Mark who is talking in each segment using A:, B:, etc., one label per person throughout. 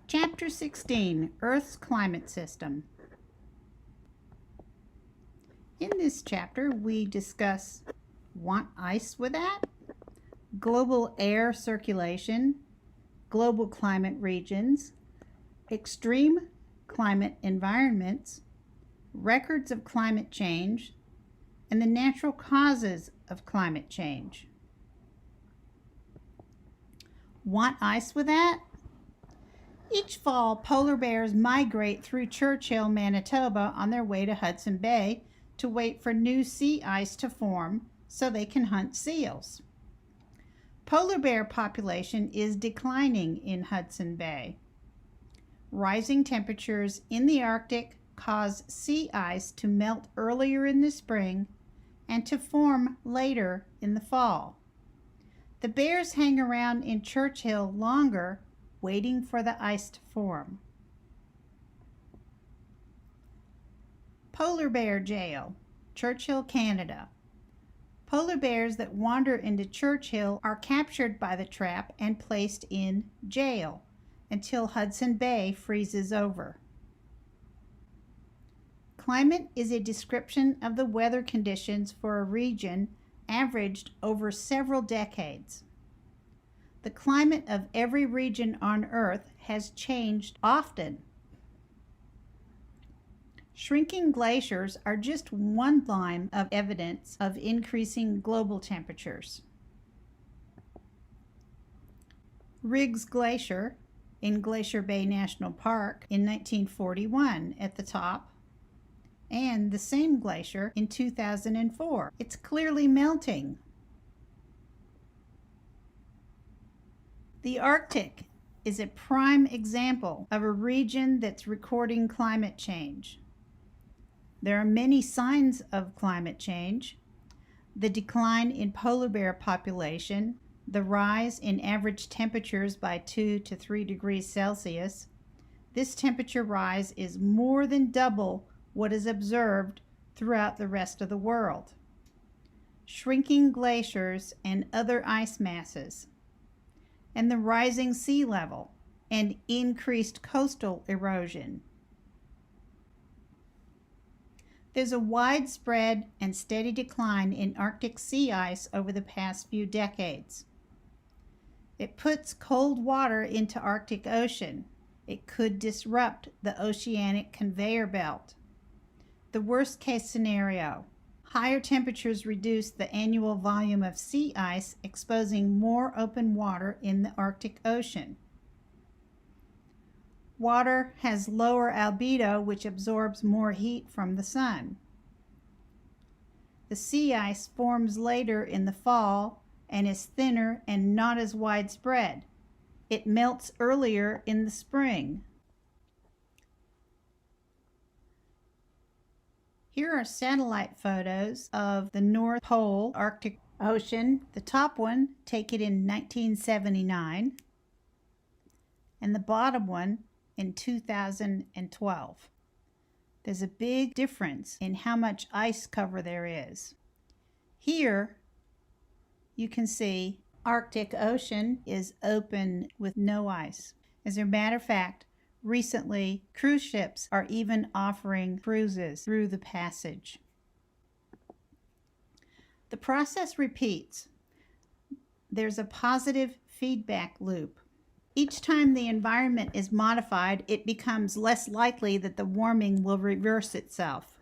A: Chapter 16, Earth's Climate System. In this chapter, we discuss want ice with that, global air circulation, global climate regions, extreme climate environments, records of climate change, and the natural causes of climate change. Want ice with that? Each fall, polar bears migrate through Churchill, Manitoba on their way to Hudson Bay to wait for new sea ice to form so they can hunt seals. Polar bear population is declining in Hudson Bay. Rising temperatures in the Arctic cause sea ice to melt earlier in the spring and to form later in the fall. The bears hang around in Churchill longer, waiting for the ice to form. Polar Bear Jail, Churchill, Canada. Polar bears that wander into Churchill are captured by the trap and placed in jail until Hudson Bay freezes over. Climate is a description of the weather conditions for a region averaged over several decades. The climate of every region on Earth has changed often. Shrinking glaciers are just one line of evidence of increasing global temperatures. Riggs Glacier in Glacier Bay National Park in 1941 at the top, and the same glacier in 2004. It's clearly melting. The Arctic is a prime example of a region that's recording climate change. There are many signs of climate change: the decline in polar bear population, the rise in average temperatures by 2 to 3 degrees Celsius. This temperature rise is more than double what is observed throughout the rest of the world. Shrinking glaciers and other ice masses, and the rising sea level and increased coastal erosion. There's a widespread and steady decline in Arctic sea ice over the past few decades. It puts cold water into Arctic Ocean. It could disrupt the oceanic conveyor belt. The worst case scenario: higher temperatures reduce the annual volume of sea ice, exposing more open water in the Arctic Ocean. Water has lower albedo, which absorbs more heat from the sun. The sea ice forms later in the fall and is thinner and not as widespread. It melts earlier in the spring. Here are satellite photos of the North Pole Arctic Ocean. The top one, taken in 1979, and the bottom one in 2012. There's a big difference in how much ice cover there is. Here you can see Arctic Ocean is open with no ice. As a matter of fact, recently cruise ships are even offering cruises through the passage. The process repeats. There's a positive feedback loop. Each time the environment is modified, it becomes less likely that the warming will reverse itself.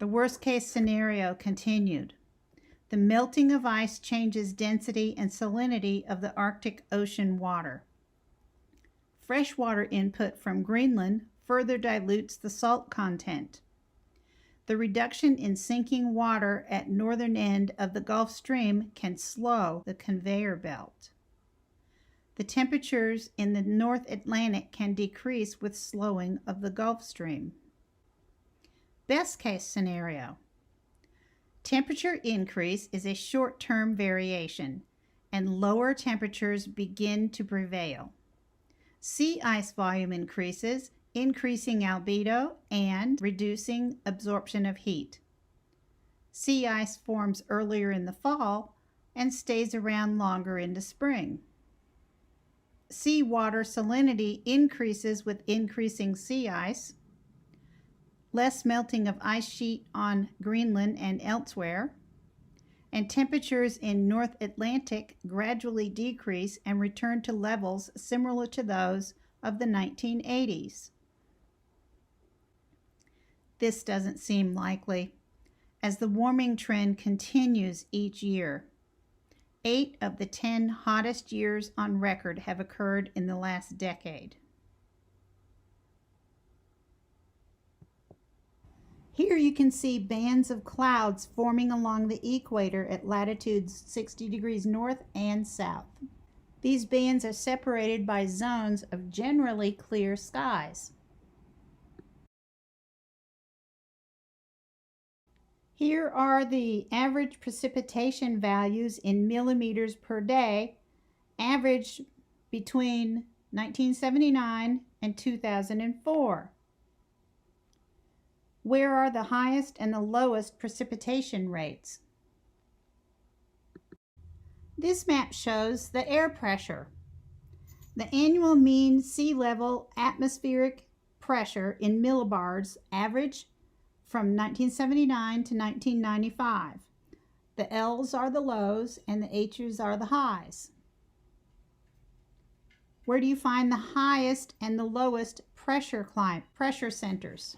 A: The worst case scenario continued. The melting of ice changes density and salinity of the Arctic Ocean water. Freshwater input from Greenland further dilutes the salt content. The reduction in sinking water at northern end of the Gulf Stream can slow the conveyor belt. The temperatures in the North Atlantic can decrease with slowing of the Gulf Stream. Best case scenario: temperature increase is a short-term variation, and lower temperatures begin to prevail. Sea ice volume increases, increasing albedo and reducing absorption of heat. Sea ice forms earlier in the fall and stays around longer into spring. Seawater salinity increases with increasing sea ice. Less melting of ice sheet on Greenland and elsewhere. And temperatures in North Atlantic gradually decrease and return to levels similar to those of the 1980s. This doesn't seem likely, as the warming trend continues each year. 8 of the 10 hottest years on record have occurred in the last decade. Here you can see bands of clouds forming along the equator at latitudes 60 degrees north and south. These bands are separated by zones of generally clear skies. Here are the average precipitation values in millimeters per day, averaged between 1979 and 2004. Where are the highest and the lowest precipitation rates? This map shows the air pressure. The annual mean sea level atmospheric pressure in millibars average from 1979 to 1995. The L's are the lows and the H's are the highs. Where do you find the highest and the lowest pressure centers?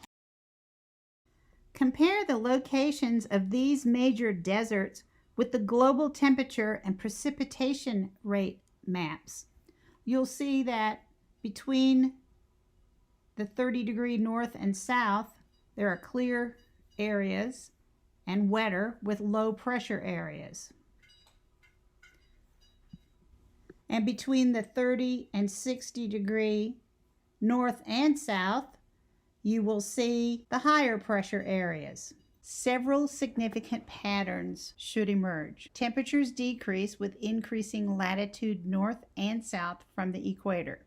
A: Compare the locations of these major deserts with the global temperature and precipitation rate maps. You'll see that between the 30-degree north and south, there are clear areas and wetter with low pressure areas. And between the 30 and 60-degree north and south, you will see the higher pressure areas. Several significant patterns should emerge. Temperatures decrease with increasing latitude north and south from the equator.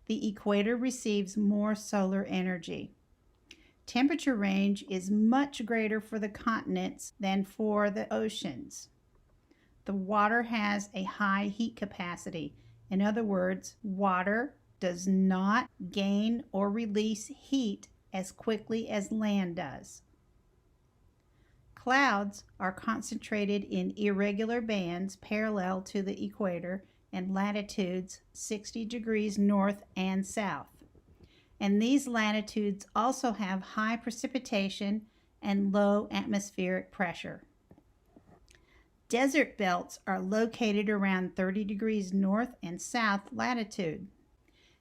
A: The equator receives more solar energy. Temperature range is much greater for the continents than for the oceans. The water has a high heat capacity. In other words, water does not gain or release heat as quickly as land does. Clouds are concentrated in irregular bands parallel to the equator and latitudes 60 degrees north and south. And these latitudes also have high precipitation and low atmospheric pressure. Desert belts are located around 30 degrees north and south latitude.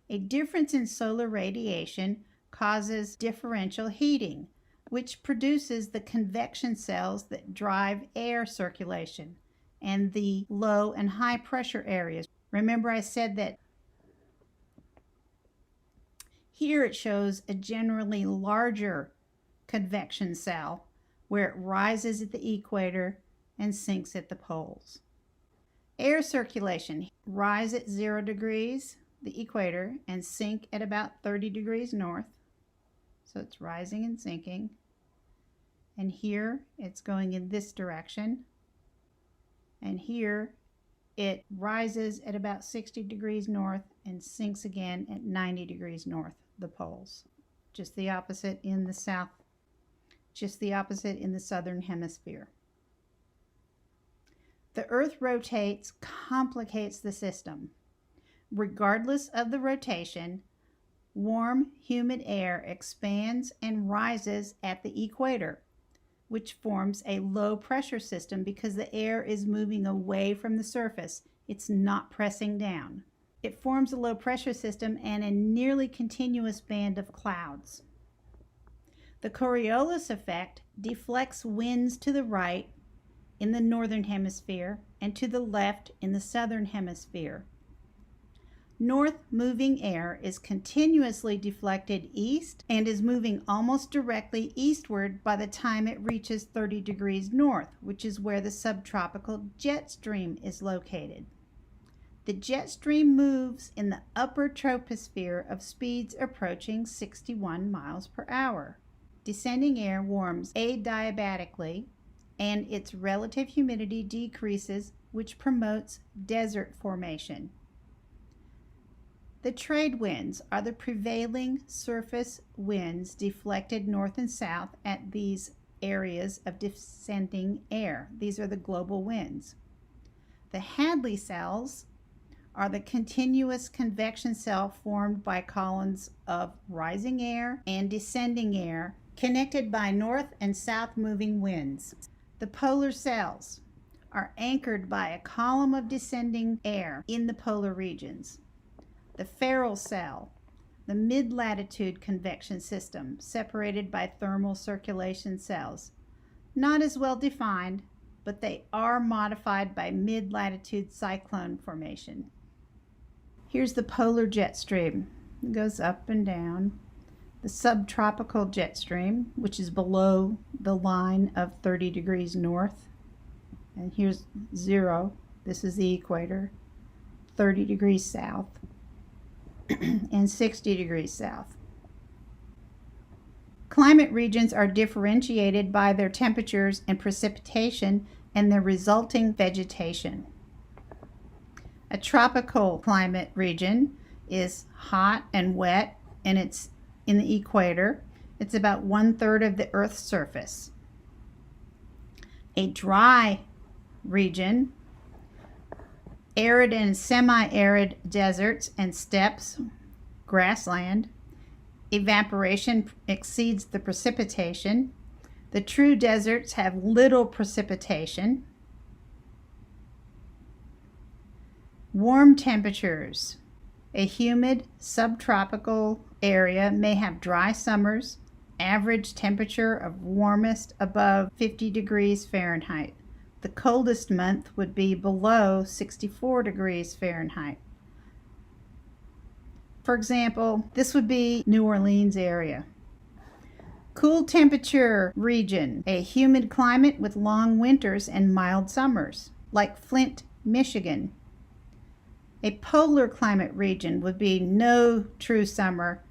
A: A difference in solar radiation causes differential heating, which produces the convection cells that drive air circulation and the low and high pressure areas. Remember I said that here it shows a generally larger convection cell where it rises at the equator and sinks at the poles. Air circulation rise at 0 degrees, the equator, and sink at about 30 degrees north. So it's rising and sinking. And here it's going in this direction. And here it rises at about 60 degrees north and sinks again at 90 degrees north, the poles. Just the opposite in the south, just the opposite in the southern hemisphere. The Earth rotates, complicates the system. Regardless of the rotation, warm, humid air expands and rises at the equator, which forms a low pressure system because the air is moving away from the surface. It's not pressing down. It forms a low pressure system and a nearly continuous band of clouds. The Coriolis effect deflects winds to the right in the northern hemisphere and to the left in the southern hemisphere. North moving air is continuously deflected east and is moving almost directly eastward by the time it reaches 30 degrees north, which is where the subtropical jet stream is located. The jet stream moves in the upper troposphere of speeds approaching 61 miles per hour. Descending air warms adiabatically, and its relative humidity decreases, which promotes desert formation. The trade winds are the prevailing surface winds deflected north and south at these areas of descending air. These are the global winds. The Hadley cells are the continuous convection cell formed by columns of rising air and descending air connected by north and south moving winds. The polar cells are anchored by a column of descending air in the polar regions. The Ferrel cell, the mid-latitude convection system, separated by thermal circulation cells. Not as well defined, but they are modified by mid-latitude cyclone formation. Here's the polar jet stream. It goes up and down. The subtropical jet stream, which is below the line of 30 degrees north. And here's 0. This is the equator. 30 degrees south. And 60 degrees south. Climate regions are differentiated by their temperatures and precipitation and their resulting vegetation. A tropical climate region is hot and wet, and it's in the equator. It's about 1/3 of the Earth's surface. A dry region, arid and semi-arid deserts and steppes, grassland. Evaporation exceeds the precipitation. The true deserts have little precipitation. Warm temperatures. A humid subtropical area may have dry summers, average temperature of warmest above 50 degrees Fahrenheit. The coldest month would be below 64 degrees Fahrenheit. For example, this would be New Orleans area. Cool temperature region, a humid climate with long winters and mild summers, like Flint, Michigan. A polar climate region would be no true summer.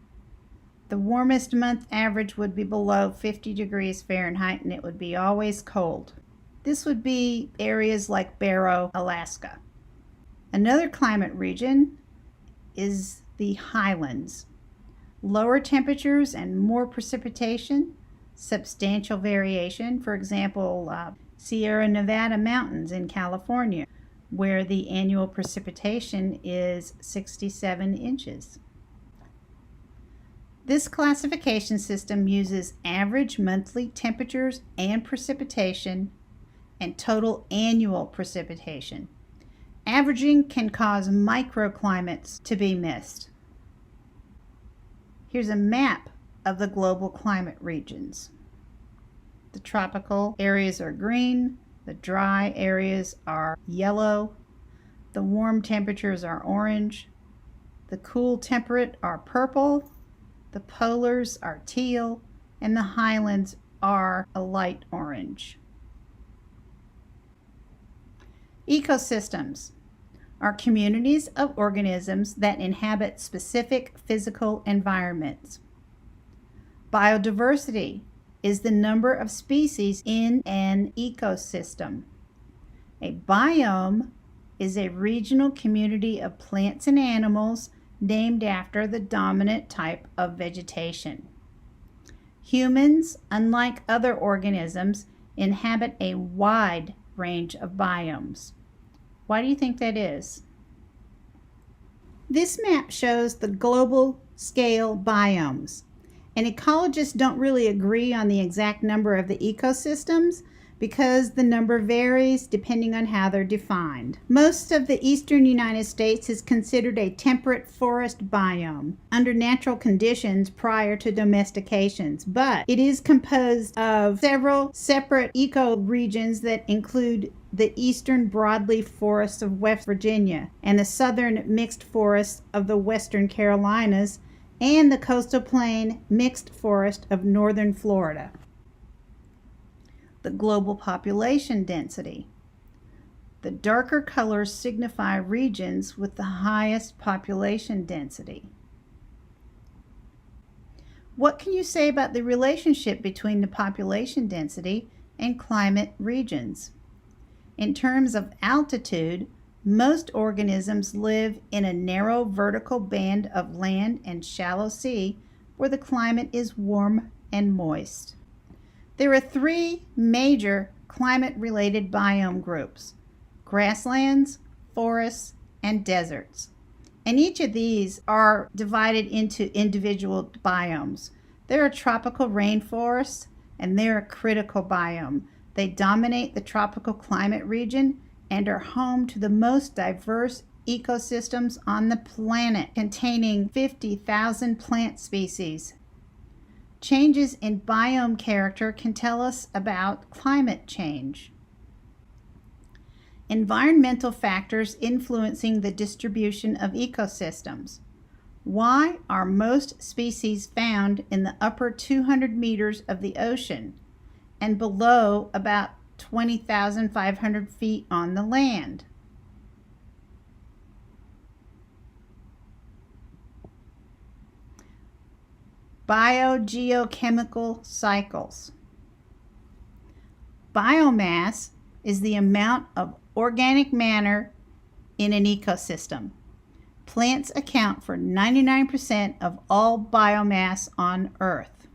A: The warmest month average would be below 50 degrees Fahrenheit, and it would be always cold. This would be areas like Barrow, Alaska. Another climate region is the highlands. Lower temperatures and more precipitation, substantial variation. For example, Sierra Nevada mountains in California, where the annual precipitation is 67 inches. This classification system uses average monthly temperatures and precipitation and total annual precipitation. Averaging can cause microclimates to be missed. Here's a map of the global climate regions. The tropical areas are green, the dry areas are yellow, the warm temperatures are orange, the cool temperate are purple, the polars are teal, and the highlands are a light orange. Ecosystems are communities of organisms that inhabit specific physical environments. Biodiversity is the number of species in an ecosystem. A biome is a regional community of plants and animals named after the dominant type of vegetation. Humans, unlike other organisms, inhabit a wide range of biomes. Why do you think that is? This map shows the global scale biomes, and ecologists don't really agree on the exact number of the ecosystems because the number varies depending on how they're defined. Most of the eastern United States is considered a temperate forest biome under natural conditions prior to domestications, but it is composed of several separate ecoregions that include the eastern broadleaf forests of West Virginia and the southern mixed forests of the Western Carolinas and the coastal plain mixed forest of northern Florida. The global population density. The darker colors signify regions with the highest population density. What can you say about the relationship between the population density and climate regions? In terms of altitude, Most organisms live in a narrow vertical band of land and shallow sea where the climate is warm and moist. There are three major climate-related biome groups: grasslands, forests, and deserts. And each of these are divided into individual biomes. There are tropical rainforests, and they're a critical biome. They dominate the tropical climate region and are home to the most diverse ecosystems on the planet, containing 50,000 plant species. Changes in biome character can tell us about climate change. Environmental factors influencing the distribution of ecosystems. Why are most species found in the upper 200 meters of the ocean and below about 20,500 feet on the land? Biogeochemical cycles. Biomass is the amount of organic matter in an ecosystem. Plants account for 99% of all biomass on Earth.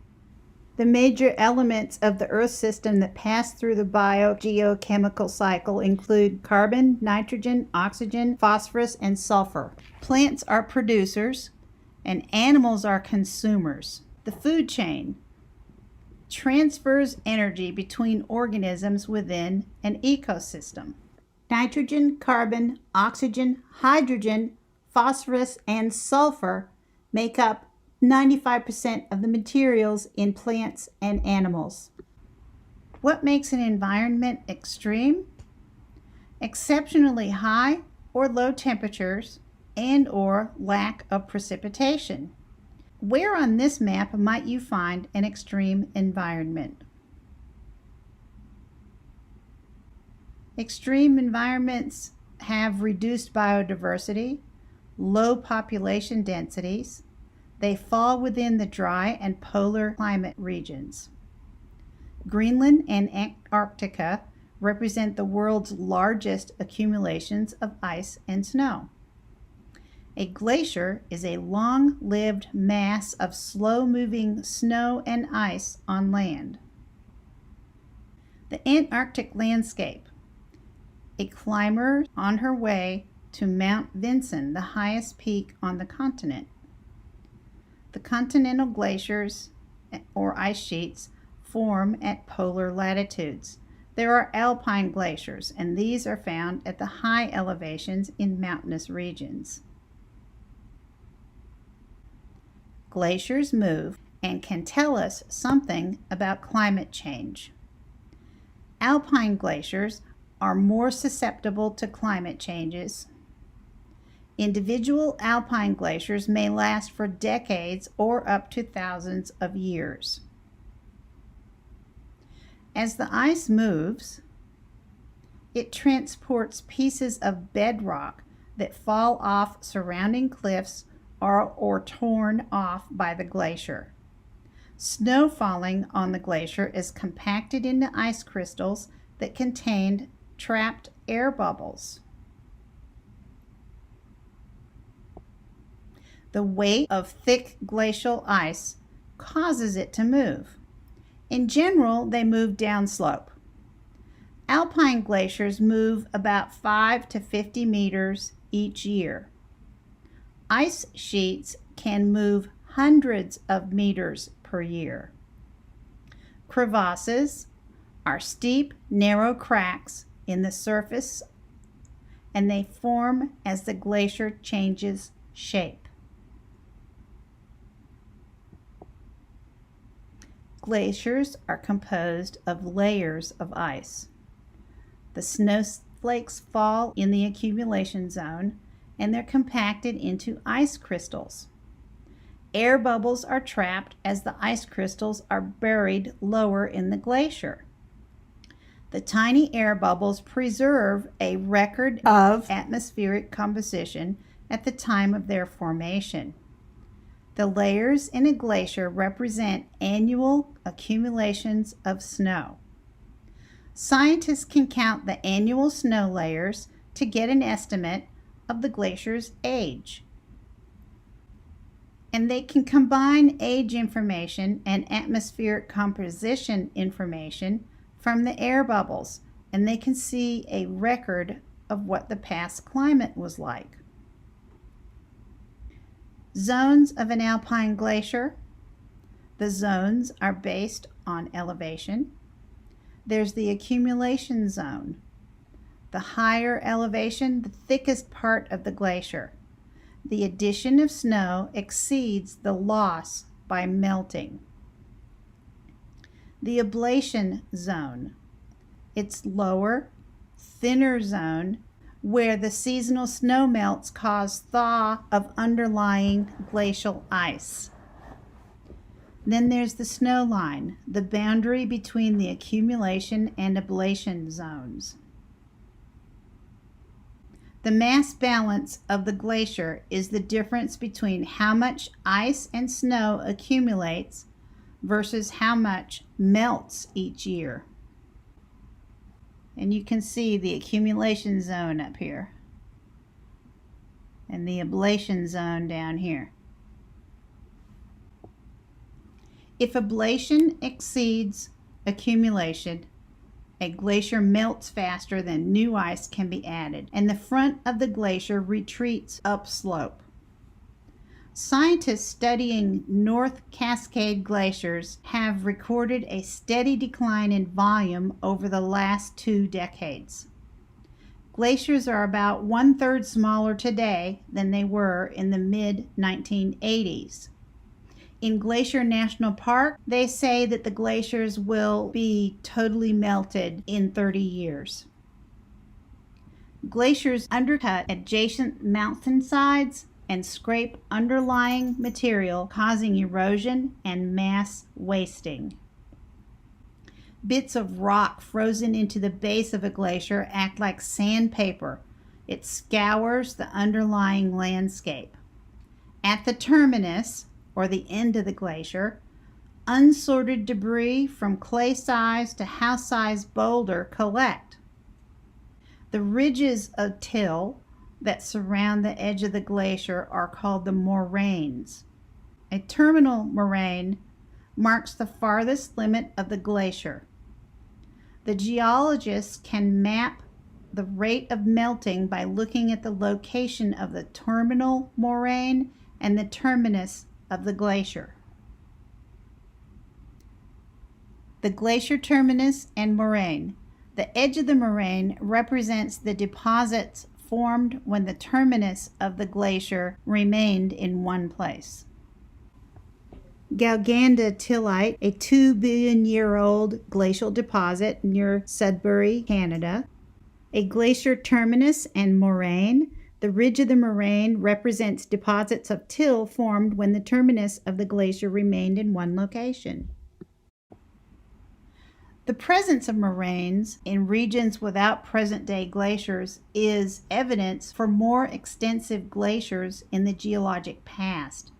A: The major elements of the Earth system that pass through the biogeochemical cycle include carbon, nitrogen, oxygen, phosphorus, and sulfur. Plants are producers and animals are consumers. The food chain transfers energy between organisms within an ecosystem. Nitrogen, carbon, oxygen, hydrogen, phosphorus, and sulfur make up 95% of the materials in plants and animals. What makes an environment extreme? Exceptionally high or low temperatures and/or lack of precipitation. Where on this map might you find an extreme environment? Extreme environments have reduced biodiversity, low population densities. They fall within the dry and polar climate regions. Greenland and Antarctica represent the world's largest accumulations of ice and snow. A glacier is a long-lived mass of slow-moving snow and ice on land. The Antarctic landscape. A climber on her way to Mount Vinson, the highest peak on the continent. The continental glaciers, or ice sheets, form at polar latitudes. There are alpine glaciers, and these are found at the high elevations in mountainous regions. Glaciers move and can tell us something about climate change. Alpine glaciers are more susceptible to climate changes. Individual alpine glaciers may last for decades or up to thousands of years. As the ice moves, it transports pieces of bedrock that fall off surrounding cliffs or torn off by the glacier. Snow falling on the glacier is compacted into ice crystals that contained trapped air bubbles. The weight of thick glacial ice causes it to move. In general, they move downslope. Alpine glaciers move about 5 to 50 meters each year. Ice sheets can move hundreds of meters per year. Crevasses are steep, narrow cracks in the surface, and they form as the glacier changes shape. Glaciers are composed of layers of ice. The snowflakes fall in the accumulation zone, and they're compacted into ice crystals. Air bubbles are trapped as the ice crystals are buried lower in the glacier. The tiny air bubbles preserve a record of atmospheric composition at the time of their formation. The layers in a glacier represent annual accumulations of snow. Scientists can count the annual snow layers to get an estimate of the glacier's age. And they can combine age information and atmospheric composition information from the air bubbles, and they can see a record of what the past climate was like. Zones of an alpine glacier. The zones are based on elevation. There's the accumulation zone. The higher elevation, the thickest part of the glacier. The addition of snow exceeds the loss by melting. The ablation zone. It's lower, thinner zone where the seasonal snow melts cause thaw of underlying glacial ice. Then there's the snow line, the boundary between the accumulation and ablation zones. The mass balance of the glacier is the difference between how much ice and snow accumulates versus how much melts each year. And you can see the accumulation zone up here and the ablation zone down here. If ablation exceeds accumulation, a glacier melts faster than new ice can be added, and the front of the glacier retreats upslope. Scientists studying North Cascade glaciers have recorded a steady decline in volume over the last 2 decades. Glaciers are about 1/3 smaller today than they were in the mid-1980s. In Glacier National Park, they say that the glaciers will be totally melted in 30 years. Glaciers undercut adjacent mountainsides and scrape underlying material, causing erosion and mass wasting. Bits of rock frozen into the base of a glacier act like sandpaper. It scours the underlying landscape. At the terminus, or the end of the glacier, unsorted debris from clay-sized to house-sized boulder collect. The ridges of till that surround the edge of the glacier are called the moraines. A terminal moraine marks the farthest limit of the glacier. The geologists can map the rate of melting by looking at the location of the terminal moraine and the terminus of the glacier. The glacier terminus and moraine. The edge of the moraine represents the deposits formed when the terminus of the glacier remained in one place. Gauganda Tillite, a 2-billion-year-old glacial deposit near Sudbury, Canada. A glacier terminus and moraine. The ridge of the moraine represents deposits of till formed when the terminus of the glacier remained in one location. The presence of moraines in regions without present-day glaciers is evidence for more extensive glaciers in the geologic past.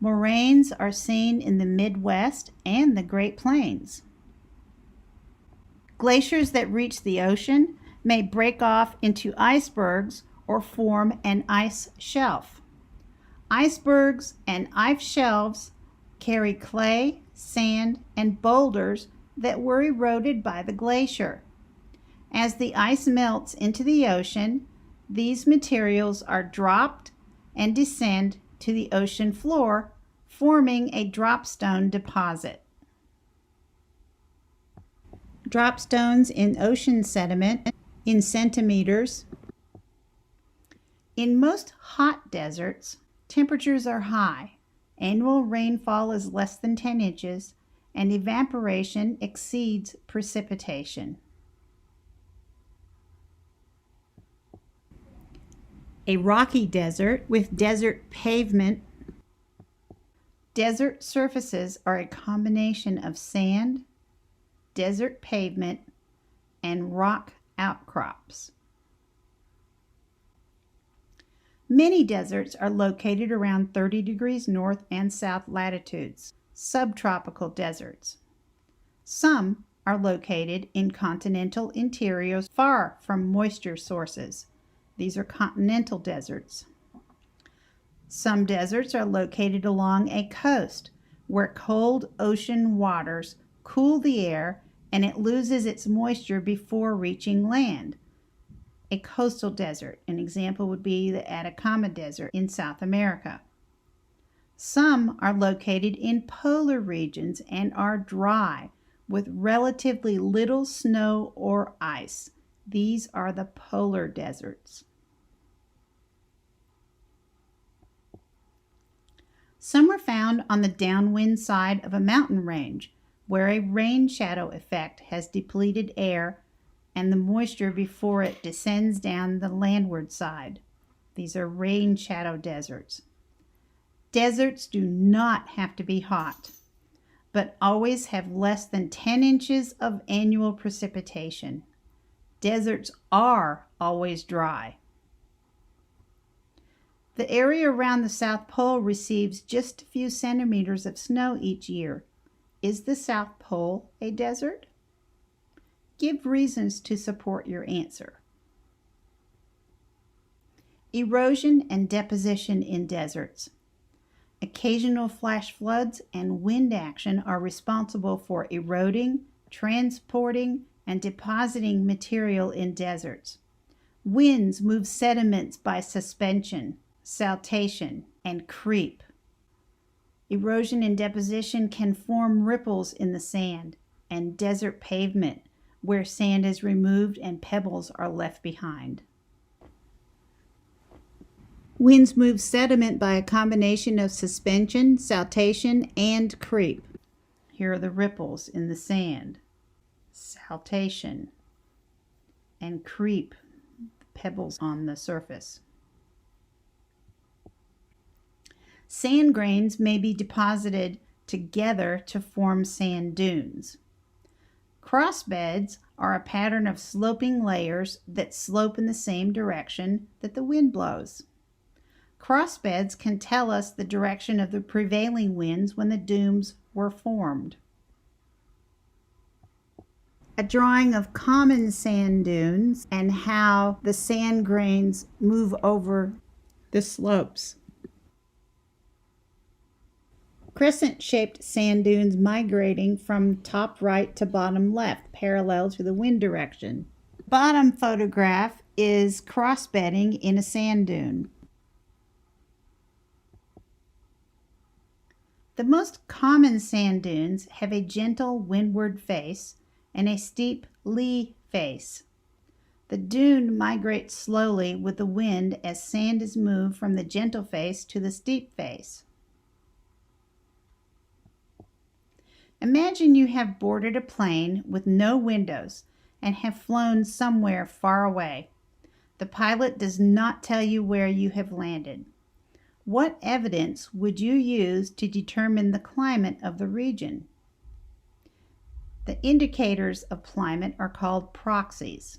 A: Moraines are seen in the Midwest and the Great Plains. Glaciers that reach the ocean may break off into icebergs or form an ice shelf. Icebergs and ice shelves carry clay, sand, and boulders that were eroded by the glacier. As the ice melts into the ocean, these materials are dropped and descend to the ocean floor, forming a dropstone deposit. Dropstones in ocean sediment in centimeters. In most hot deserts, temperatures are high, annual rainfall is less than 10 inches, and evaporation exceeds precipitation. A rocky desert with desert pavement. Desert surfaces are a combination of sand, desert pavement, and rock outcrops. Many deserts are located around 30 degrees north and south latitudes, subtropical deserts. Some are located in continental interiors far from moisture sources, These are continental deserts. Some deserts are located along a coast where cold ocean waters cool the air and it loses its moisture before reaching land. A coastal desert, an example would be the Atacama Desert in South America. Some are located in polar regions and are dry, with relatively little snow or ice. These are the polar deserts. Some are found on the downwind side of a mountain range, where a rain shadow effect has depleted air and the moisture before it descends down the landward side. These are rain shadow deserts. Deserts do not have to be hot, but always have less than 10 inches of annual precipitation. Deserts are always dry. The area around the South Pole receives just a few centimeters of snow each year. Is the South Pole a desert? Give reasons to support your answer. Erosion and deposition in deserts. Occasional flash floods and wind action are responsible for eroding, transporting, and depositing material in deserts. Winds move sediments by suspension, siltation, and creep. Erosion and deposition can form ripples in the sand and desert pavement, where sand is removed and pebbles are left behind. Winds move sediment by a combination of suspension, siltation, and creep. Here are the ripples in the sand, siltation, and creep, pebbles on the surface. Sand grains may be deposited together to form sand dunes. Crossbeds are a pattern of sloping layers that slope in the same direction that the wind blows. Crossbeds can tell us the direction of the prevailing winds when the dunes were formed. A drawing of common sand dunes and how the sand grains move over the slopes. Crescent-shaped sand dunes migrating from top right to bottom left, parallel to the wind direction. Bottom photograph is crossbedding in a sand dune. The most common sand dunes have a gentle windward face and a steep lee face. The dune migrates slowly with the wind as sand is moved from the gentle face to the steep face. Imagine you have boarded a plane with no windows and have flown somewhere far away. The pilot does not tell you where you have landed. What evidence would you use to determine the climate of the region? The indicators of climate are called proxies.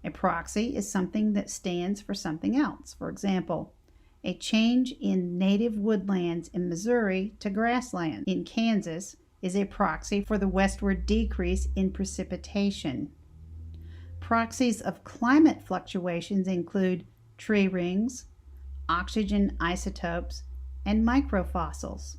A: A proxy is something that stands for something else. For example, a change in native woodlands in Missouri to grassland in Kansas is a proxy for the westward decrease in precipitation. Proxies of climate fluctuations include tree rings, oxygen isotopes, and microfossils.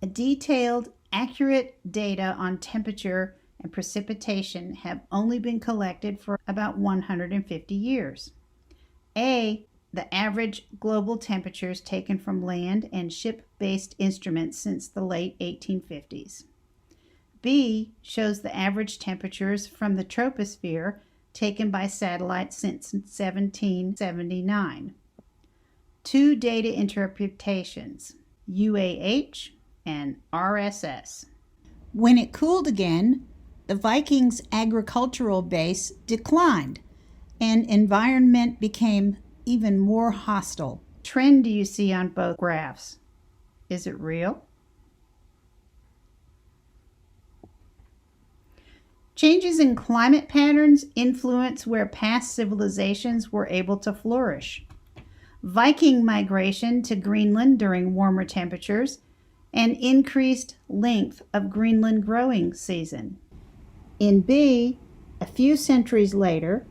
A: A detailed, accurate data on temperature and precipitation have only been collected for about 150 years. A, the average global temperatures taken from land and ship-based instruments since the late 1850s. B, shows the average temperatures from the troposphere taken by satellites since 1779. Two data interpretations, UAH and RSS. When it cooled again, the Vikings' agricultural base declined and environment became even more hostile. Trend do you see on both graphs? Is it real? Changes in climate patterns influence where past civilizations were able to flourish. Viking migration to Greenland during warmer temperatures and increased length of Greenland growing season. In B, A few centuries later,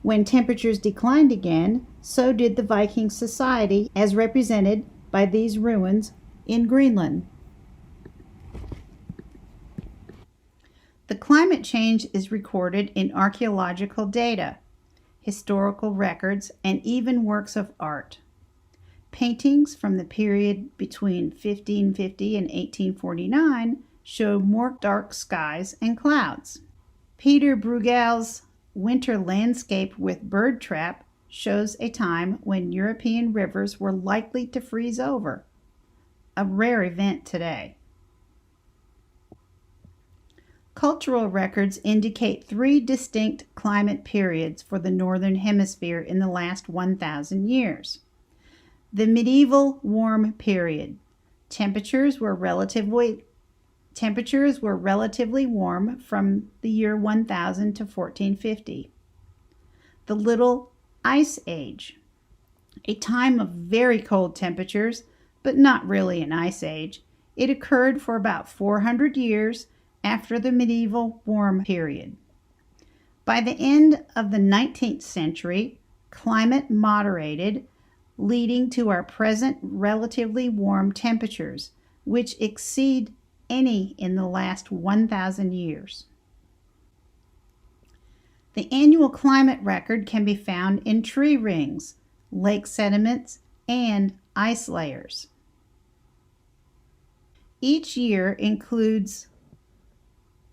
A: when temperatures declined again, so did the Viking society as represented by these ruins in Greenland. The climate change is recorded in archaeological data, historical records, and even works of art. Paintings from the period between 1550 and 1849 show more dark skies and clouds. Peter Bruegel's Winter Landscape with Bird Trap shows a time when European rivers were likely to freeze over, a rare event today. Cultural records indicate 3 distinct climate periods for the Northern Hemisphere in the last 1,000 years. The medieval warm period. Temperatures were relatively warm from the year 1000 to 1450. The Little Ice Age. A time of very cold temperatures, but not really an ice age. It occurred for about 400 years after the medieval warm period. By the end of the 19th century, climate moderated, leading to our present relatively warm temperatures, which exceed any in the last 1,000 years. The annual climate record can be found in tree rings, lake sediments, and ice layers. Each year includes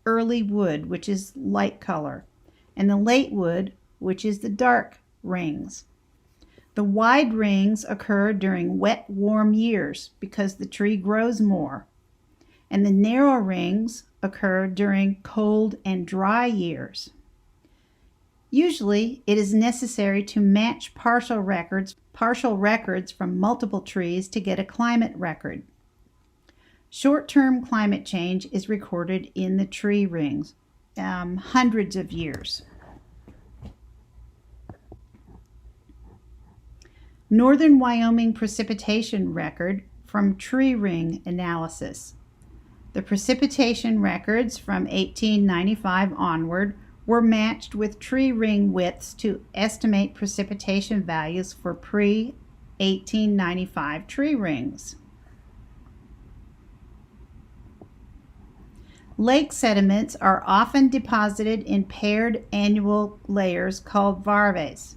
A: early wood, which is light color, and the late wood, which is the dark rings. The wide rings occur during wet, warm years because the tree grows more, and the narrow rings occur during cold and dry years. Usually, it is necessary to match partial records from multiple trees to get a climate record. Short-term climate change is recorded in the tree rings, hundreds of years. Northern Wyoming precipitation record from tree ring analysis. The precipitation records from 1895 onward were matched with tree ring widths to estimate precipitation values for pre-1895 tree rings. Lake sediments are often deposited in paired annual layers called varves.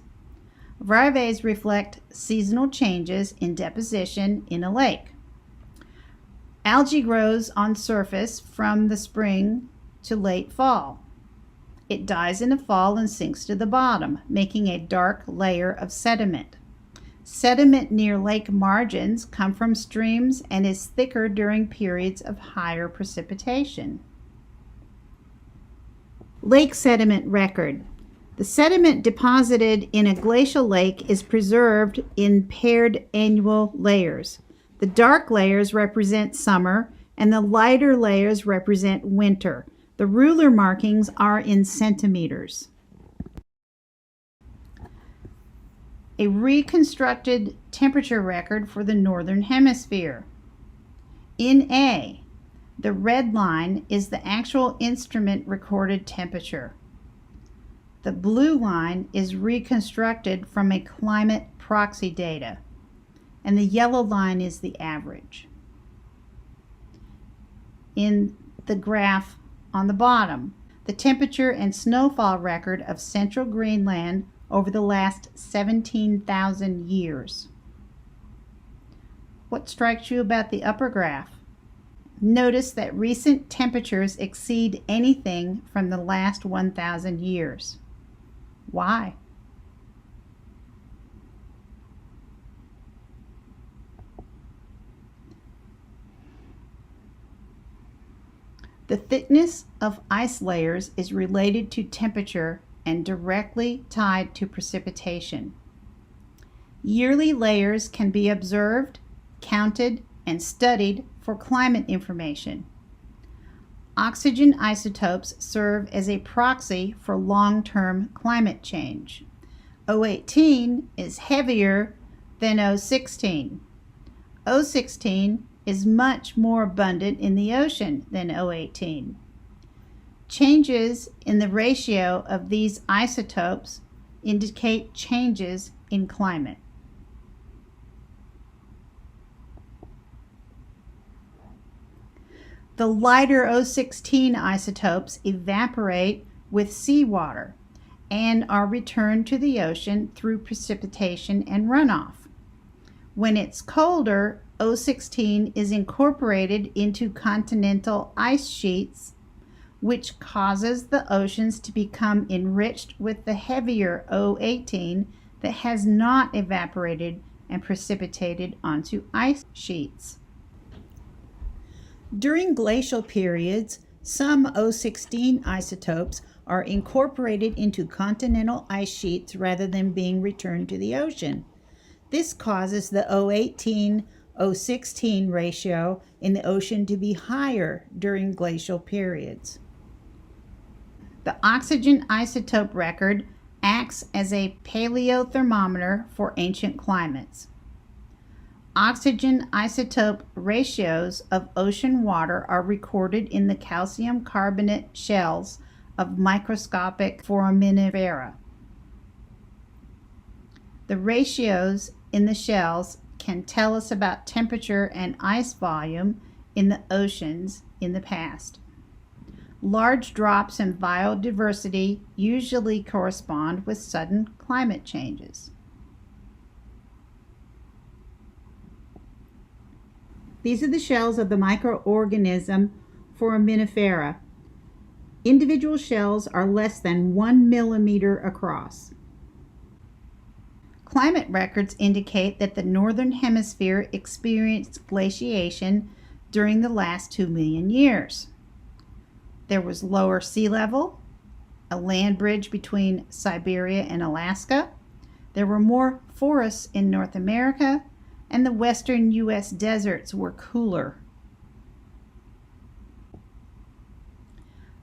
A: Varves reflect seasonal changes in deposition in a lake. Algae grows on surface from the spring to late fall. It dies in the fall and sinks to the bottom, making a dark layer of sediment. Sediment near lake margins come from streams and is thicker during periods of higher precipitation. Lake sediment record. The sediment deposited in a glacial lake is preserved in paired annual layers. The dark layers represent summer and the lighter layers represent winter. The ruler markings are in centimeters. A reconstructed temperature record for the Northern Hemisphere. In A, the red line is the actual instrument recorded temperature. The blue line is reconstructed from a climate proxy data, and the yellow line is the average. In the graph on the bottom, the temperature and snowfall record of central Greenland over the last 17,000 years. What strikes you about the upper graph? Notice that recent temperatures exceed anything from the last 1,000 years. Why? The thickness of ice layers is related to temperature and directly tied to precipitation. Yearly layers can be observed, counted, and studied for climate information. Oxygen isotopes serve as a proxy for long-term climate change. O18 is heavier than O16. O16 is much more abundant in the ocean than O18. Changes in the ratio of these isotopes indicate changes in climate. The lighter O16 isotopes evaporate with seawater and are returned to the ocean through precipitation and runoff. When it's colder, O16 is incorporated into continental ice sheets, which causes the oceans to become enriched with the heavier O18 that has not evaporated and precipitated onto ice sheets. During glacial periods, some O16 isotopes are incorporated into continental ice sheets rather than being returned to the ocean. This causes the O18-O16 ratio in the ocean to be higher during glacial periods. The oxygen isotope record acts as a paleothermometer for ancient climates. Oxygen isotope ratios of ocean water are recorded in the calcium carbonate shells of microscopic foraminifera. The ratios in the shells can tell us about temperature and ice volume in the oceans in the past. Large drops in biodiversity usually correspond with sudden climate changes. These are the shells of the microorganism Foraminifera. Individual shells are less than 1 millimeter across. Climate records indicate that the northern hemisphere experienced glaciation during the last 2 million years. There was lower sea level, a land bridge between Siberia and Alaska. There were more forests in North America, and the western U.S. deserts were cooler.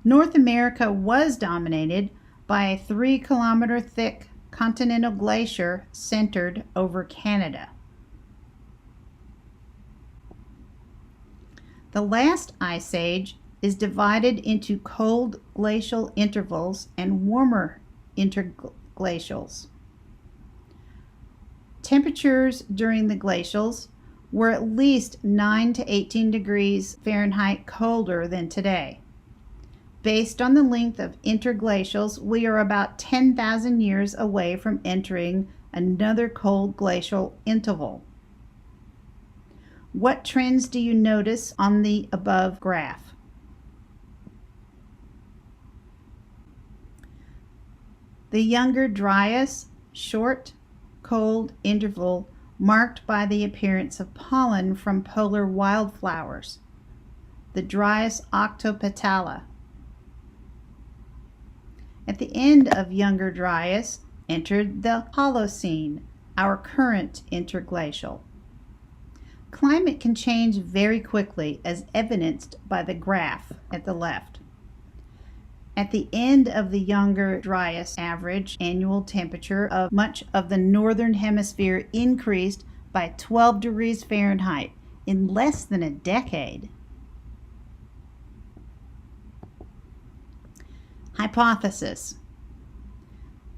A: North America was dominated by a 3-kilometer thick continental glacier centered over Canada. The last ice age is divided into cold glacial intervals and warmer interglacials. Temperatures during the glacials were at least 9 to 18 degrees Fahrenheit colder than today. Based on the length of interglacials, we are about 10,000 years away from entering another cold glacial interval. What trends do you notice on the above graph? The Younger Dryas, short, cold interval marked by the appearance of pollen from polar wildflowers, the Dryas octopetala. At the end of Younger Dryas entered the Holocene, our current interglacial. Climate can change very quickly, as evidenced by the graph at the left. At the end of the Younger Dryas, average annual temperature of much of the northern hemisphere increased by 12 degrees Fahrenheit in less than a decade. Hypothesis: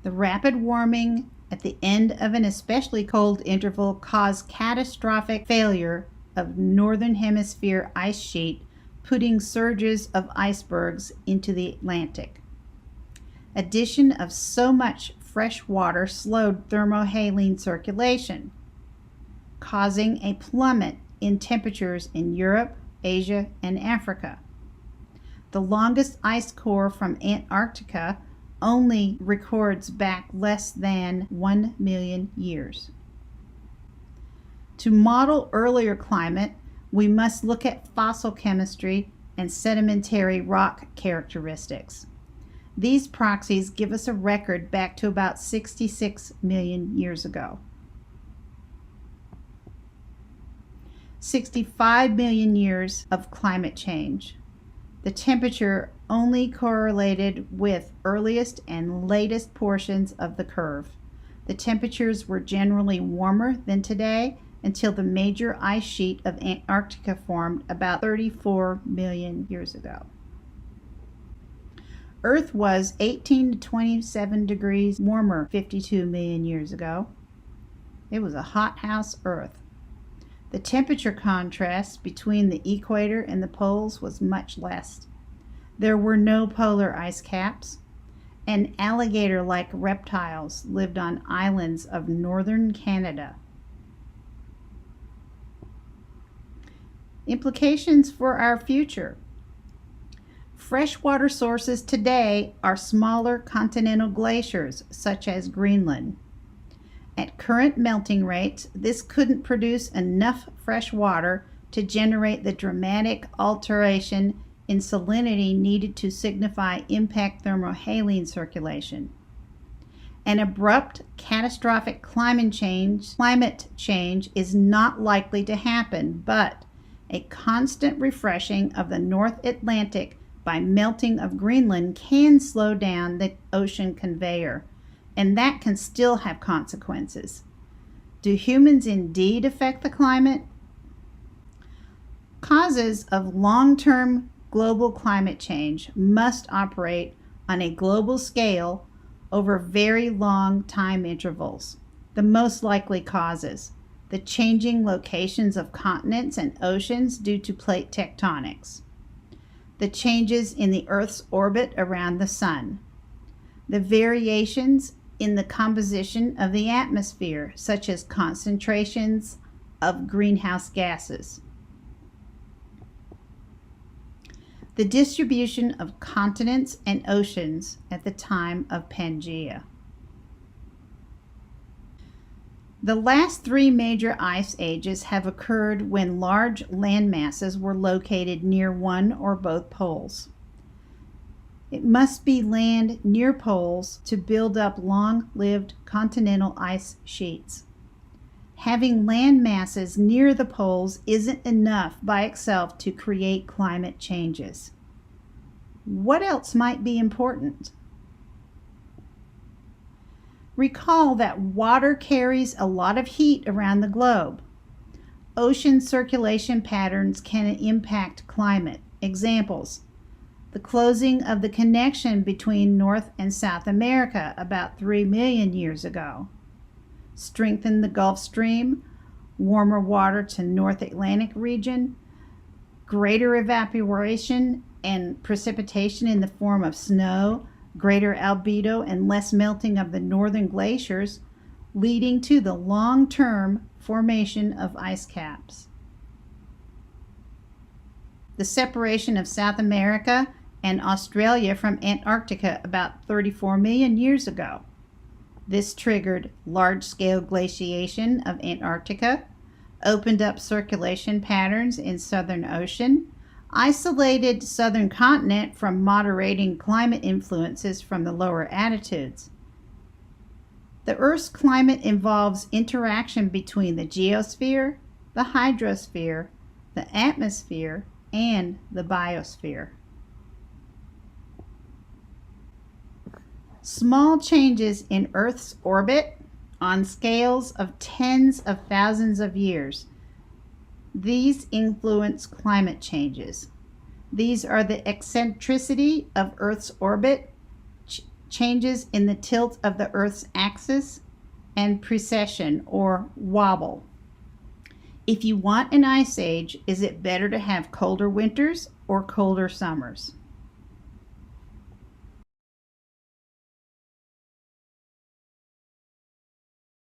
A: the rapid warming at the end of an especially cold interval caused catastrophic failure of northern hemisphere ice sheet, putting surges of icebergs into the Atlantic. Addition of so much fresh water slowed thermohaline circulation, causing a plummet in temperatures in Europe, Asia, and Africa. The longest ice core from Antarctica only records back less than 1 million years. To model earlier climate, we must look at fossil chemistry and sedimentary rock characteristics. These proxies give us a record back to about 66 million years ago. 65 million years of climate change. The temperature only correlated with earliest and latest portions of the curve. The temperatures were generally warmer than today until the major ice sheet of Antarctica formed about 34 million years ago. Earth was 18 to 27 degrees warmer 52 million years ago. It was a hothouse Earth. The temperature contrast between the equator and the poles was much less. There were no polar ice caps, and alligator-like reptiles lived on islands of northern Canada. Implications for our future. Freshwater sources today are smaller continental glaciers, such as Greenland. At current melting rates, this couldn't produce enough fresh water to generate the dramatic alteration in salinity needed to signify impact thermohaline circulation. An abrupt, catastrophic climate change is not likely to happen, but a constant refreshing of the North Atlantic by melting of Greenland can slow down the ocean conveyor, and that can still have consequences. Do humans indeed affect the climate? Causes of long-term global climate change must operate on a global scale over very long time intervals. The most likely causes: the changing locations of continents and oceans due to plate tectonics, the changes in the Earth's orbit around the Sun, the variations in the composition of the atmosphere, such as concentrations of greenhouse gases, the distribution of continents and oceans at the time of Pangaea. The last three major ice ages have occurred when large land masses were located near one or both poles. It must be land near poles to build up long-lived continental ice sheets. Having land masses near the poles isn't enough by itself to create climate changes. What else might be important? Recall that water carries a lot of heat around the globe. Ocean circulation patterns can impact climate. Examples: the closing of the connection between North and South America about 3 million years ago. Strengthen the Gulf Stream, warmer water to North Atlantic region, greater evaporation and precipitation in the form of snow, greater albedo and less melting of the northern glaciers, leading to the long-term formation of ice caps. The separation of South America and Australia from Antarctica about 34 million years ago. This triggered large-scale glaciation of Antarctica, opened up circulation patterns in Southern Ocean, isolated southern continent from moderating climate influences from the lower attitudes. The Earth's climate involves interaction between the geosphere, the hydrosphere, the atmosphere, and the biosphere. Small changes in Earth's orbit on scales of tens of thousands of years. These influence climate changes. These are the eccentricity of Earth's orbit, changes in the tilt of the Earth's axis, and precession or wobble. If you want an ice age, is it better to have colder winters or colder summers?